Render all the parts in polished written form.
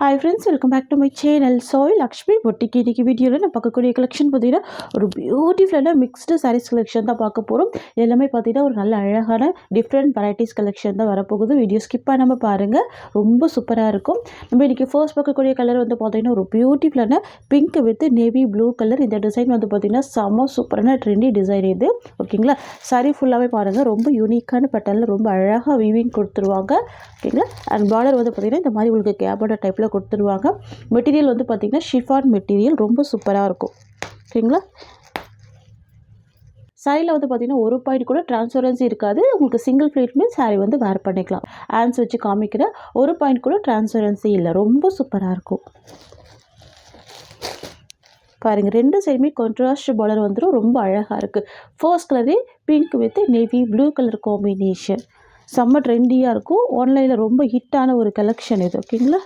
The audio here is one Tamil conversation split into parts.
Hi friends, welcome back to my channel. சோய் லக்ஷ்மி பொட்டிக்கு இன்றைக்கி வீடியோவில் நான் பார்க்கக்கூடிய கலெக்ஷன் பார்த்தீங்கன்னா ஒரு பியூட்டிஃபுல்லான மிக்ஸ்டு சாரீஸ் கலெக்ஷன் தான் பார்க்க போகிறோம். எல்லாமே பார்த்தீங்கன்னா ஒரு நல்ல அழகான டிஃப்ரெண்ட் வெரைட்டிஸ் கலெக்ஷன் தான் வரப்போகுது. வீடியோ ஸ்கிப் பண்ணாமல் பாருங்கள், ரொம்ப சூப்பராக இருக்கும். நம்ம இன்றைக்கி ஃபர்ஸ்ட் பார்க்கக்கூடிய கலர் வந்து பார்த்திங்கன்னா ஒரு பியூட்டிஃபுல்லான pink with navy blue colour. இந்த டிசைன் வந்து பார்த்திங்கன்னா செம்ம சூப்பரான ட்ரெண்டி டிசைன் இது. ஓகேங்களா, சாரீ ஃபுல்லாகவே பாருங்கள், ரொம்ப யூனிக்கான பேட்டர்னில் ரொம்ப அழகாக வீவிங் கொடுத்துருவாங்க. ஓகேங்களா, அண்ட் பார்டர் வந்து பார்த்திங்கன்னா இந்த மாதிரி உங்களுக்கு கேபோட டைப்பில் கொடுத்துருவாங்க. மெட்டீரியல் வந்து பார்த்திங்கன்னா ஷிஃபான் மெட்டீரியல், ரொம்ப சூப்பராக இருக்கும். ஓகேங்களா, சாரியில் வந்து பார்த்திங்கன்னா ஒரு பாயிண்ட் கூட டிரான்ஸ்பரன்சி இருக்காது. உங்களுக்கு சிங்கிள் ஃப்ளீட்மே சாரி வந்து வேர் பண்ணிக்கலாம். ஹேண்ட்ஸ் வச்சு காமிக்கிற ஒரு பாயிண்ட் கூட டிரான்ஸ்பரன்சி இல்லை, ரொம்ப சூப்பராக இருக்கும். பாருங்கள், ரெண்டு சைடுமே கான்ட்ராஸ்ட் பார்டர் வந்துடும், ரொம்ப அழகாக இருக்குது. ஃபர்ஸ்ட் கலரே pink with navy blue colour combination, செம்ம ட்ரெண்டியாக இருக்கும். ஆன்லைனில் ரொம்ப ஹிட்டான ஒரு கலெக்ஷன் இது. ஓகேங்களா,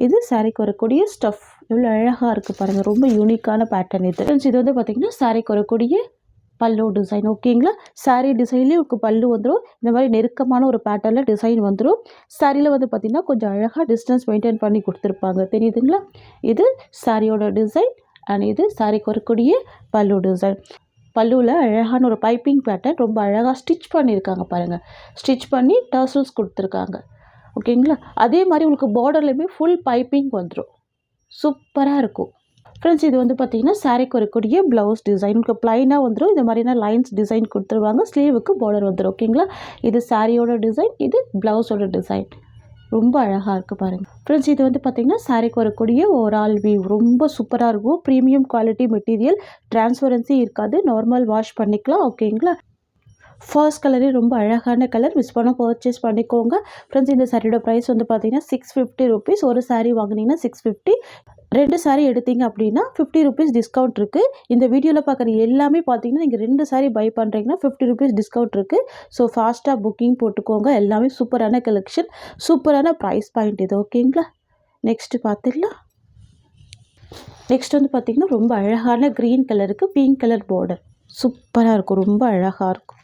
இது சாரிக்கு வரக்கூடிய ஸ்டஃப் எவ்வளோ அழகாக இருக்குது பாருங்கள், ரொம்ப யூனிக்கான பேட்டர்ன் இது. இது வந்து பார்த்திங்கன்னா சாரிக்கு வரக்கூடிய பல்லு டிசைன். ஓகேங்களா, சாரீ டிசைன்லேயே உங்களுக்கு பல்லு வந்துடும். இந்த மாதிரி நெருக்கமான ஒரு பேட்டர்னில் டிசைன் வந்துடும். சாரியில் வந்து பார்த்திங்கன்னா கொஞ்சம் அழகாக டிஸ்டன்ஸ் மெயின்டைன் பண்ணி கொடுத்துருப்பாங்க, தெரியுதுங்களா. இது சாரியோட டிசைன் அண்ட் இது சாரிக்கு வரக்கூடிய பல்லு டிசைன். பல்லுவில் அழகான ஒரு பைப்பிங் பேட்டர்ன், ரொம்ப அழகாக ஸ்டிச் பண்ணியிருக்காங்க பாருங்கள். ஸ்டிச் பண்ணி டர்சல்ஸ் கொடுத்துருக்காங்க. ஓகேங்களா, அதே மாதிரி உங்களுக்கு பார்டர்லையுமே ஃபுல் பைப்பிங் வந்துடும், சூப்பராக இருக்கும். ஃப்ரெண்ட்ஸ், இது வந்து பார்த்திங்கன்னா சாரிக்கு வரக்கூடிய ப்ளவுஸ் டிசைன். உங்களுக்கு ப்ளைனாக வந்துடும், இந்த மாதிரினா லைன்ஸ் டிசைன் கொடுத்துருவாங்க. ஸ்லீவுக்கு பார்டர் வந்துடும். ஓகேங்களா, இது சாரியோட டிசைன், இது ப்ளவுஸோட டிசைன், ரொம்ப அழகாக இருக்குது பாருங்கள். ஃப்ரெண்ட்ஸ், இது வந்து பார்த்திங்கன்னா சாரிக்கு வரக்கூடிய ஓவரால் வியூ, ரொம்ப சூப்பராக இருக்கும். ப்ரீமியம் குவாலிட்டி மெட்டீரியல், டிரான்ஸ்பரன்சி இருக்காது, நார்மல் வாஷ் பண்ணிக்கலாம். ஓகேங்களா, ஃபர்ஸ்ட் கலரே ரொம்ப அழகான கலர், மிஸ் பண்ண பர்ச்சேஸ் பண்ணிக்கோங்க. ஃப்ரெண்ட்ஸ், இந்த சாரியோட ப்ரைஸ் வந்து பார்த்தீங்கன்னா 650 ருபீஸ். ஒரு சாரீ வாங்கினீங்கன்னா 650, ரெண்டு சாரீ எடுத்தீங்க அப்படின்னா 50 ருபீஸ் டிஸ்கவுண்ட் இருக்குது. இந்த வீடியோவில் பார்க்குற எல்லாமே பார்த்தீங்கன்னா நீங்கள் 2 சாரீ பை பண்ணுறீங்கன்னா 50 ருபீஸ் டிஸ்கவுண்ட் இருக்குது. ஸோ ஃபாஸ்ட்டாக புக்கிங் போட்டுக்கோங்க. எல்லாமே சூப்பரான கலெக்ஷன், சூப்பரான ப்ரைஸ் பாயிண்ட் இது. ஓகேங்களா, நெக்ஸ்ட்டு பார்த்துடலாம். நெக்ஸ்ட் வந்து பார்த்திங்கன்னா ரொம்ப அழகான க்ரீன் கலருக்கு பிங்க் கலர் பார்டர், சூப்பராக இருக்கும், ரொம்ப அழகாக இருக்கும்.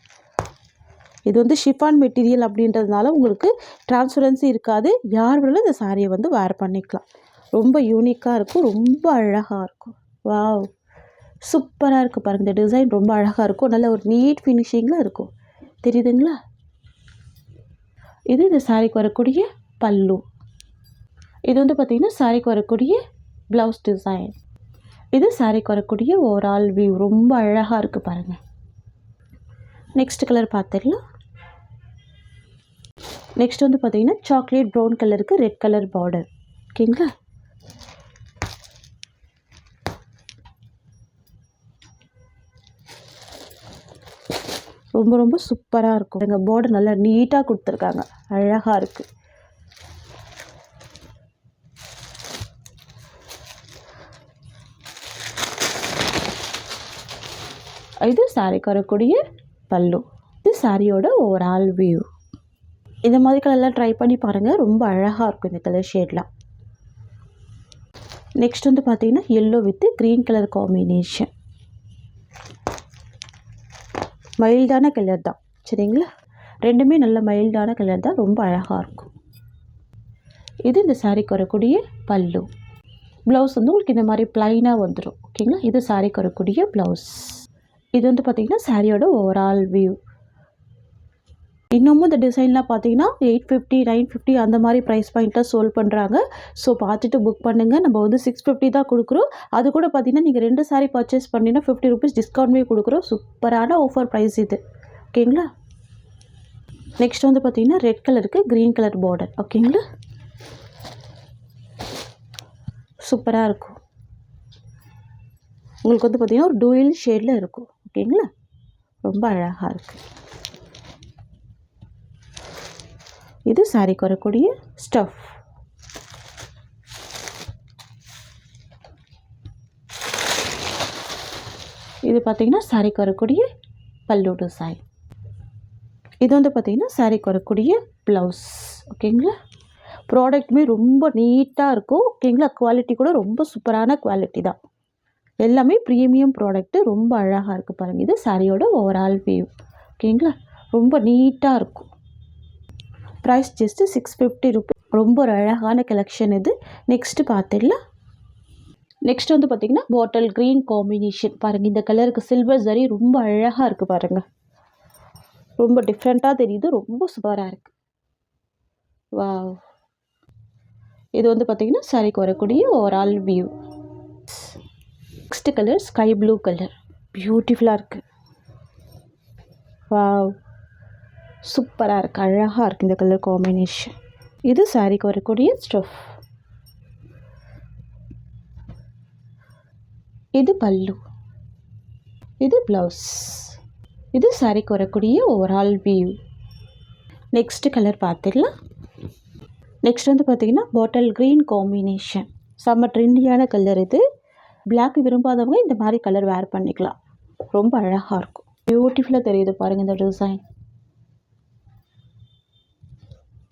இது வந்து ஷிஃபான் மெட்டீரியல் அப்படின்றதுனால உங்களுக்கு டிரான்ஸ்பரன்சி இருக்காது. யார் வேணாலும் இந்த சாரியை வந்து வேர் பண்ணிக்கலாம். ரொம்ப யூனிக்காக இருக்கும், ரொம்ப அழகாக இருக்கும். வாவ், சூப்பராக இருக்குது பாருங்கள். இந்த டிசைன் ரொம்ப அழகாக இருக்கும், நல்ல ஒரு நீட் ஃபினிஷிங்கில் இருக்கும், தெரியுதுங்களா. இது இந்த சாரிக்கு வரக்கூடிய பல்லு. இது வந்து பார்த்திங்கன்னா சாரிக்கு வரக்கூடிய ப்ளவுஸ் டிசைன். இது சாரிக்கு வரக்கூடிய ஓவரால் வியூ, ரொம்ப அழகாக இருக்குது பாருங்கள். நெக்ஸ்ட் கலர் பார்த்துடலாம். நெக்ஸ்ட் வந்து பார்த்திங்கன்னா சாக்லேட் ப்ரௌன் கலருக்கு ரெட் கலர் பார்டர். ஓகேங்களா, ரொம்ப ரொம்ப சூப்பராக இருக்கும். எங்கள் பார்டர் நல்லா நீட்டாக கொடுத்துருக்காங்க, அழகாக இருக்குது. இது சாரிக்கு வரக்கூடிய பல்லு, இது சாரியோட ஓவரால் வியூ. இந்த மாதிரி கலர்லாம் ட்ரை பண்ணி பாருங்கள், ரொம்ப அழகாக இருக்கும் இந்த கலர் ஷேட்லாம். நெக்ஸ்ட் வந்து பார்த்திங்கன்னா yellow with green colour combination, மைல்டான கலர் தான், சரிங்களா. ரெண்டுமே நல்ல மைல்டான கலர் தான், ரொம்ப அழகாக இருக்கும். இது இந்த சாரிக்கு வரக்கூடிய பல்லு. ப்ளவுஸ் வந்து உங்களுக்கு இந்த மாதிரி ப்ளைனாக வந்துடும். ஓகேங்களா, இது சாரிக்கு வரக்கூடிய ப்ளவுஸ். இது வந்து பார்த்திங்கன்னா சாரியோட ஓவரால் வியூ. இன்னமும் இந்த டிசைன்லாம் பார்த்தீங்கன்னா 850 950 அந்த மாதிரி ப்ரைஸ் பாயிண்ட்டில் சோல் பண்ணுறாங்க. ஸோ பார்த்துட்டு புக் பண்ணுங்கள். நம்ம வந்து 650 தான் கொடுக்குறோம். அது கூட பார்த்தீங்கன்னா நீங்கள் 2 சாரீ பர்ச்சேஸ் பண்ணிங்கன்னா 50 ருபீஸ் டிஸ்கவுண்ட்மே கொடுக்குறோம். சூப்பரான ஆஃபர் ப்ரைஸ் இது. ஓகேங்களா, நெக்ஸ்ட் வந்து பார்த்தீங்கன்னா ரெட் கலருக்கு க்ரீன் கலர் பார்டர். ஓகேங்களா, சூப்பராக இருக்கும். உங்களுக்கு வந்து பார்த்திங்கன்னா ஒரு டூயல் ஷேடில் இருக்கும். ஓகேங்களா, ரொம்ப அழகாக இருக்குது. இது சாரிக்கு வரக்கூடிய ஸ்டஃப். இது பார்த்திங்கன்னா சாரிக்கு வரக்கூடிய பல்லு டிசைன். இது வந்து பார்த்திங்கன்னா சாரிக்கு வரக்கூடிய ப்ளவுஸ். ஓகேங்களா, ப்ராடக்ட்டுமே ரொம்ப நீட்டாக இருக்கும். ஓகேங்களா, குவாலிட்டி கூட ரொம்ப சூப்பரான குவாலிட்டி தான். எல்லாமே ப்ரீமியம் ப்ராடக்ட்டு, ரொம்ப அழகாக இருக்குது பாருங்கள். இது சாரியோட ஓவரால் வியூ. ஓகேங்களா, ரொம்ப நீட்டாக இருக்கும். Price just 650 rupees. ரொம்ப ஒரு அழகான கலெக்ஷன் இது. நெக்ஸ்ட்டு பார்த்துடலாம். நெக்ஸ்ட் வந்து பார்த்திங்கன்னா பாட்டில் க்ரீன் காம்பினேஷன். பாருங்கள், இந்த கலருக்கு சில்வர் ஜரி ரொம்ப அழகாக இருக்குது பாருங்கள். ரொம்ப டிஃப்ரெண்ட்டாக தெரியுது, ரொம்ப சூப்பராக இருக்குது. வாவ். இது வந்து பார்த்திங்கன்னா சாரிக்கு வரக்கூடிய overall view. Next colour sky blue colour, பியூட்டிஃபுல்லாக இருக்குது. வாவ், சூப்பராக இருக்குது, அழகாக இருக்குது இந்த கலர் காம்பினேஷன். இது சாரிக்கு வரக்கூடிய ஸ்டஃப். இது பல்லு, இது ப்ளவுஸ், இது சாரிக்கு வரக்கூடிய ஓவரால் வியூ. நெக்ஸ்ட் கலர் பார்த்துடலாம். நெக்ஸ்ட் வந்து பார்த்திங்கன்னா பாட்டில் க்ரீன் காம்பினேஷன். செம்ம ட்ரெண்டியான கலர் இது. பிளாக் விரும்பாதவங்க இந்த மாதிரி கலர் வேர் பண்ணிக்கலாம், ரொம்ப அழகாக இருக்கும். பியூட்டிஃபுல்லாக தெரியுது பாருங்கள் இந்த டிசைன்.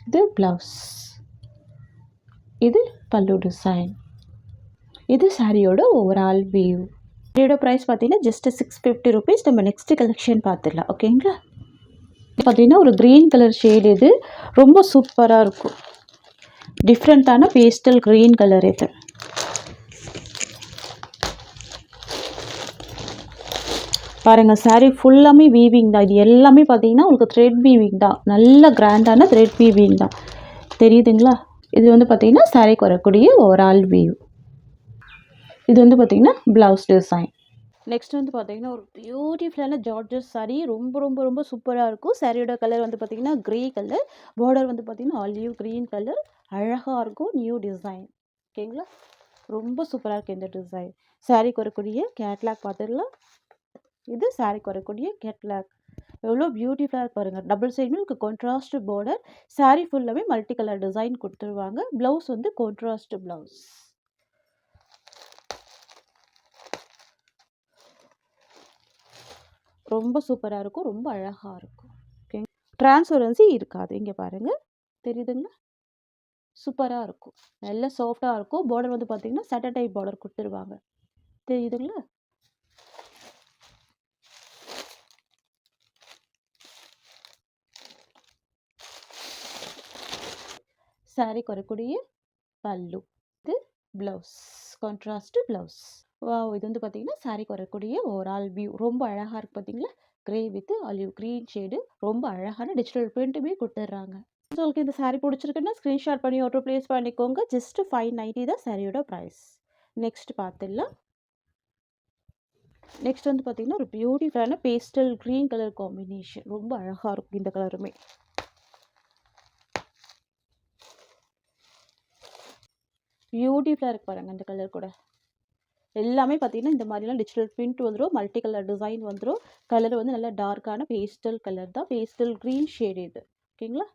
இது ப்ளவுஸ், இது பல்லு டிசைன், இது சாரியோட ஓவரால் வியூ. இதோட ப்ரைஸ் பார்த்தீங்கன்னா ஜஸ்ட் 650 ருபீஸ். நம்ம நெக்ஸ்ட் கலெக்ஷன் பார்த்துடலாம், ஓகேங்களா. பார்த்தீங்கன்னா ஒரு க்ரீன் கலர் ஷேடு, இது ரொம்ப சூப்பராக இருக்கும். டிஃப்ரெண்ட்டான பேஸ்டல் க்ரீன் கலர் இது. பாருங்கள், சாரீ ஃபுல்லாமே வீவிங் தான். இது எல்லாமே பார்த்தீங்கன்னா உங்களுக்கு த்ரெட் வீவிங் தான், நல்ல கிராண்டான த்ரெட் வீவிங் தான், தெரியுதுங்களா. இது வந்து பார்த்திங்கன்னா சாரீக்கு வரக்கூடிய ஓவரால் வியூ. இது வந்து பார்த்திங்கன்னா ப்ளவுஸ் டிசைன். நெக்ஸ்ட் வந்து பார்த்திங்கன்னா ஒரு பியூட்டிஃபுல்லான ஜார்ஜஸ் சாரீ, ரொம்ப ரொம்ப ரொம்ப சூப்பராக இருக்கும். சாரியோட கலர் வந்து பார்த்திங்கன்னா க்ரே கலர், பார்டர் வந்து பார்த்திங்கன்னா ஆலிவ் க்ரீன் கலர், அழகாக இருக்கும். நியூ டிசைன், ஓகேங்களா. ரொம்ப சூப்பராக இருக்குது இந்த டிசைன். சாரீக்கு வரக்கூடிய கேட்லாக் பார்த்துடலாம். இது சாரீக்கு வரக்கூடிய கேட்லாக், எவ்வளோ பியூட்டிஃபுல்லாக பாருங்கள். டபுள் சைடுமே உங்களுக்கு கான்ட்ராஸ்ட் பார்டர், சாரீ ஃபுல்லாகவே மல்டி கலர் டிசைன் கொடுத்துருவாங்க. ப்ளவுஸ் வந்து கான்ட்ராஸ்ட் ப்ளவுஸ். ரொம்ப சூப்பராக இருக்கும், ரொம்ப அழகாக இருக்கும். ஓகே, டிரான்ஸ்பரன்சி இருக்காது. இங்கே பாருங்கள், தெரியுதுங்களா, சூப்பராக இருக்கும், நல்ல சாஃப்டாக இருக்கும். பார்டர் வந்து பார்த்திங்கன்னா சட்டை டைப் பார்டர் கொடுத்துருவாங்க, தெரியுதுங்களா. சாரிக்கு வரக்கூடிய பல்லு, இது ப்ளவுஸ், கான்ட்ராஸ்ட் ப்ளவுஸ். வாவ், இது வந்து பார்த்திங்கன்னா சாரிக்கு வரக்கூடிய ஓவரால் வியூ. ரொம்ப அழகாக இருக்குது பார்த்தீங்களா. Grey with olive green shade, ரொம்ப அழகான டிஜிட்டல் பிரிண்ட்டுமே கொடுத்துட்றாங்க. உங்களுக்கு இந்த சாரீ பிடிச்சிருக்குன்னா ஸ்க்ரீன்ஷாட் பண்ணி ஆர்டர் ப்ளேஸ் பண்ணிக்கோங்க. ஜஸ்ட் 590 தான் சாரியோட ப்ரைஸ். நெக்ஸ்ட் பார்த்துடலாம். நெக்ஸ்ட் வந்து பார்த்திங்கன்னா ஒரு பியூட்டிஃபுல்லான பேஸ்டல் க்ரீன் கலர் காம்பினேஷன், ரொம்ப அழகாக இருக்கும் இந்த கலருமே. பியூட்டிஃபுல்லாக இருக்கு பாருங்கள் இந்த கலர் கூட. எல்லாமே பார்த்தீங்கன்னா இந்த மாதிரிலாம் டிஜிட்டல் பிரிண்ட் வந்துடும், மல்டி கலர் டிசைன் வந்துடும். கலர் வந்து நல்லா டார்க்கான பேஸ்டல் கலர் தான், பேஸ்டல் க்ரீன் ஷேடு இது, ஓகேங்களா.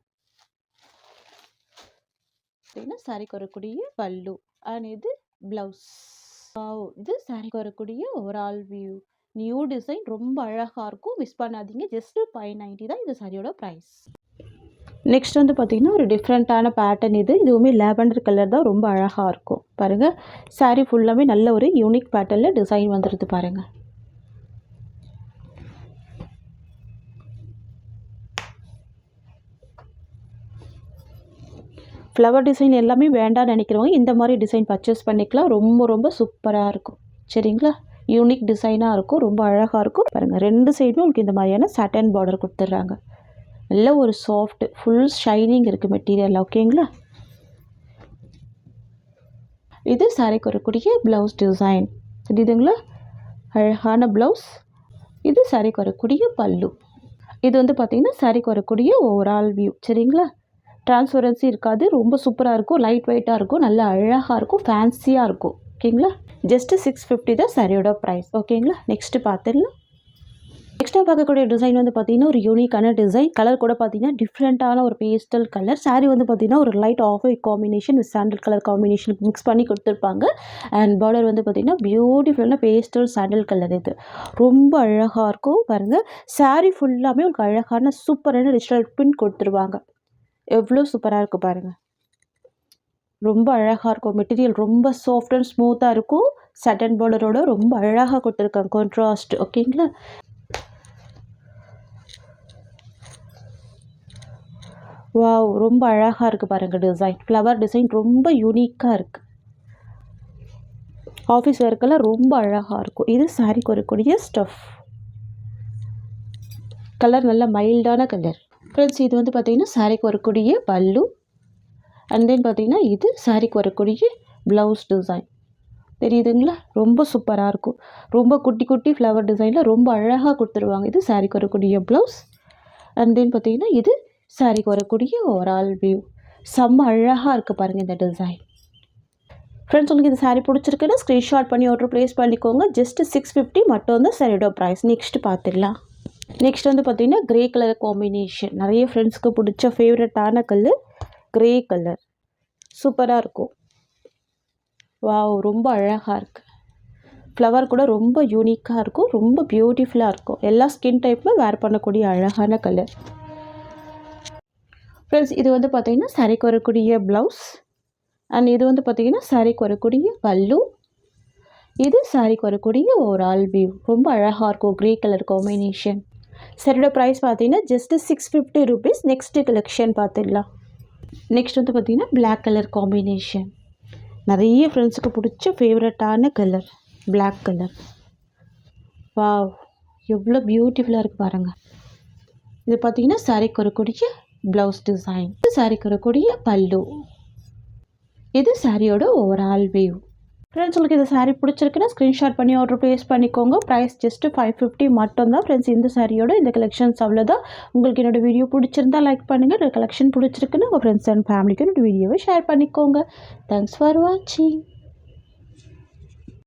பார்த்தீங்கன்னா சாரிக்கு வரக்கூடிய பல்லு அண்ட் இது ப்ளவுஸ். இது சாரிக்கு வரக்கூடிய ஓவரால் வியூ. நியூ டிசைன், ரொம்ப அழகாக இருக்கும், மிஸ் பண்ணாதீங்க. ஜஸ்ட் 590 தான் இந்த சாரியோட ப்ரைஸ். நெக்ஸ்ட் வந்து பார்த்திங்கன்னா ஒரு டிஃப்ரெண்ட்டான பேட்டர்ன் இது. இதுவுமே லேவண்டர் கலர் தான், ரொம்ப அழகாக இருக்கும் பாருங்கள். சாரீ ஃபுல்லாமே நல்ல ஒரு யூனிக் பேட்டர்னில் டிசைன் வந்துடுது பாருங்கள். ஃப்ளவர் டிசைன் எல்லாமே வேண்டாம்னு நினைக்கிறவங்க இந்த மாதிரி டிசைன் பர்ச்சேஸ் பண்ணிக்கலாம். ரொம்ப ரொம்ப சூப்பராக இருக்கும், சரிங்களா. யூனிக் டிசைனாக இருக்கும், ரொம்ப அழகாக இருக்கும் பாருங்கள். ரெண்டு சைடும் உங்களுக்கு இந்த மாதிரியான சாட்டன் பார்டர் கொடுத்துட்றாங்க. நல்ல ஒரு சாஃப்ட் ஃபுல் ஷைனிங் இருக்குது மெட்டீரியல், ஓகேங்களா. இது சாரிக்கு வரக்கூடிய ப்ளவுஸ் டிசைன், தெரியுதுங்களா, அழகான ப்ளவுஸ். இது சாரிக்கு வரக்கூடிய பல்லு. இது வந்து பார்த்திங்கன்னா சாரிக்கு வரக்கூடிய ஓவரால் வியூ, சரிங்களா. டிரான்ஸ்பரன்சி இருக்காது, ரொம்ப சூப்பராக இருக்கும், லைட் வெயிட்டாக இருக்கும், நல்ல அழகாக இருக்கும், ஃபேன்சியாக இருக்கும், ஓகேங்களா. ஜஸ்ட் 650 தான் சாரியோட ப்ரைஸ், ஓகேங்களா. நெக்ஸ்ட்டு பார்த்துடலாம். நெக்ஸ்ட்டாக பார்க்கக்கூடிய டிசைன் வந்து பார்த்திங்கன்னா ஒரு யூனிக்கான டிசைன். கலர் கூட பார்த்திங்கன்னா டிஃப்ரெண்ட்டான ஒரு பேஸ்டல் கலர். சாரீ வந்து பார்த்திங்கன்னா ஒரு light off white combination with sandal colour combination mix பண்ணி கொடுத்துருப்பாங்க. அண்ட் பார்டர் வந்து பார்த்திங்கன்னா பியூட்டிஃபுல்லான பேஸ்டல் சாண்டல் கலர். இது ரொம்ப அழகாக இருக்கும் பாருங்கள். சாரீ ஃபுல்லாமே உங்களுக்கு அழகான சூப்பரான டிஜிட்டல் பிரிண்ட் கொடுத்துருவாங்க. எவ்வளோ சூப்பராக இருக்குது பாருங்கள், ரொம்ப அழகாக இருக்கும். மெட்டீரியல் ரொம்ப சாஃப்ட் அண்ட் ஸ்மூத்தாக இருக்கும். சட்டன் பார்டரோட ரொம்ப அழகாக கொடுத்துருக்காங்க, கான்ட்ராஸ்ட், ஓகேங்களா. வாவ்! ரொம்ப அழகா இருக்கு பாருங்க டிசைன். ஃப்ளவர் டிசைன் ரொம்ப யூனிக்கா இருக்கு. ஆஃபீஸ் வேர்க்கெல்லாம் ரொம்ப அழகா இருக்கும். இது சாரீக்கு வரக்கூடிய ஸ்டஃப். கலர் நல்ல மைல்டான கலர். ஃப்ரெண்ட்ஸ் இது வந்து பார்த்தீங்கன்னா சாரீக்கு வரக்கூடிய பல்லு. அண்ட் தென் பார்த்தீங்கன்னா இது சாரீக்கு வரக்கூடிய ப்ளவுஸ் டிசைன். தெரியுதுங்களா? ரொம்ப சூப்பராக இருக்கும். ரொம்ப குட்டி குட்டி ஃப்ளவர் டிசைனில் ரொம்ப அழகாக கொடுத்துருவாங்க. இது சாரீக்கு வரக்கூடிய ப்ளவுஸ். அண்ட் தென் பார்த்தீங்கன்னா இது சாரீக்கு வரக்கூடிய ஓவரால் வியூ. செம்ம அழகாக இருக்குது பாருங்கள் இந்த டிசைன். ஃப்ரெண்ட்ஸ் உங்களுக்கு இந்த சாரீ பிடிச்சிருக்குன்னா ஸ்க்ரீன்ஷாட் பண்ணி ஆர்டர் ப்ளேஸ் பண்ணிக்கோங்க. ஜஸ்ட் 650 மட்டும் தான் சாரியோட ப்ரைஸ். நெக்ஸ்ட் பார்த்துடலாம். நெக்ஸ்ட் வந்து பார்த்திங்கன்னா க்ரே கலர் காம்பினேஷன். நிறைய ஃப்ரெண்ட்ஸ்க்கு பிடிச்ச ஃபேவரட்டான கலர் க்ரே கலர். சூப்பராக இருக்கும். வாவ்! ரொம்ப அழகாக இருக்குது. ஃப்ளவர் கூட ரொம்ப யூனிக்காக இருக்கும். ரொம்ப பியூட்டிஃபுல்லாக இருக்கும். எல்லா ஸ்கின் டைப்பும் வேர் பண்ணக்கூடிய அழகான கலர். ஃப்ரெண்ட்ஸ் இது வந்து பார்த்திங்கன்னா சாரீக்கு வரக்கூடிய ப்ளவுஸ். அண்ட் இது வந்து பார்த்திங்கன்னா சாரீக்கு வரக்கூடிய பல்லு. இது சாரீக்கு வரக்கூடிய ஓவரால் வியூ. ரொம்ப அழகாக இருக்கும். Grey colour combination. சாரியோட ப்ரைஸ் பார்த்தீங்கன்னா ஜஸ்ட் 650 rupees. நெக்ஸ்ட்டு கலெக்ஷன் பார்த்துடலாம். நெக்ஸ்ட் வந்து பார்த்திங்கன்னா பிளாக் கலர் காம்பினேஷன். நிறைய ஃப்ரெண்ட்ஸுக்கு பிடிச்ச ஃபேவரட்டான கலர் பிளாக் கலர். வாவ்! எவ்வளோ பியூட்டிஃபுல்லாக இருக்குது பாருங்கள். இது பார்த்திங்கன்னா சாரீக்கு வரக்கூடிய ப்ளவுஸ் டிசைன். இது சாரீக்கு வரக்கூடிய பல்லு. இது சாரியோட ஓவரால் வியூ. ஃப்ரெண்ட்ஸ் உங்களுக்கு இந்த சாரீ பிடிச்சிருக்குன்னா ஸ்க்ரீன்ஷாட் பண்ணி ஆர்டர் ப்ளேஸ் பண்ணிக்கோங்க. ப்ரைஸ் ஜஸ்ட் 550 மட்டும் தான். ஃப்ரெண்ட்ஸ் இந்த சாரியோட இந்த கலெக்ஷன்ஸ் அவ்வளோதான். உங்களுக்கு என்னோடய வீடியோ பிடிச்சிருந்தா லைக் பண்ணுங்கள். இந்த கலெக்ஷன் பிடிச்சிருக்குன்னு உங்கள் ஃப்ரெண்ட்ஸ் அண்ட் ஃபேமிலிக்கு என்னோடய வீடியோவை ஷேர் பண்ணிக்கோங்க. தேங்க்ஸ் ஃபார் வாட்சிங்.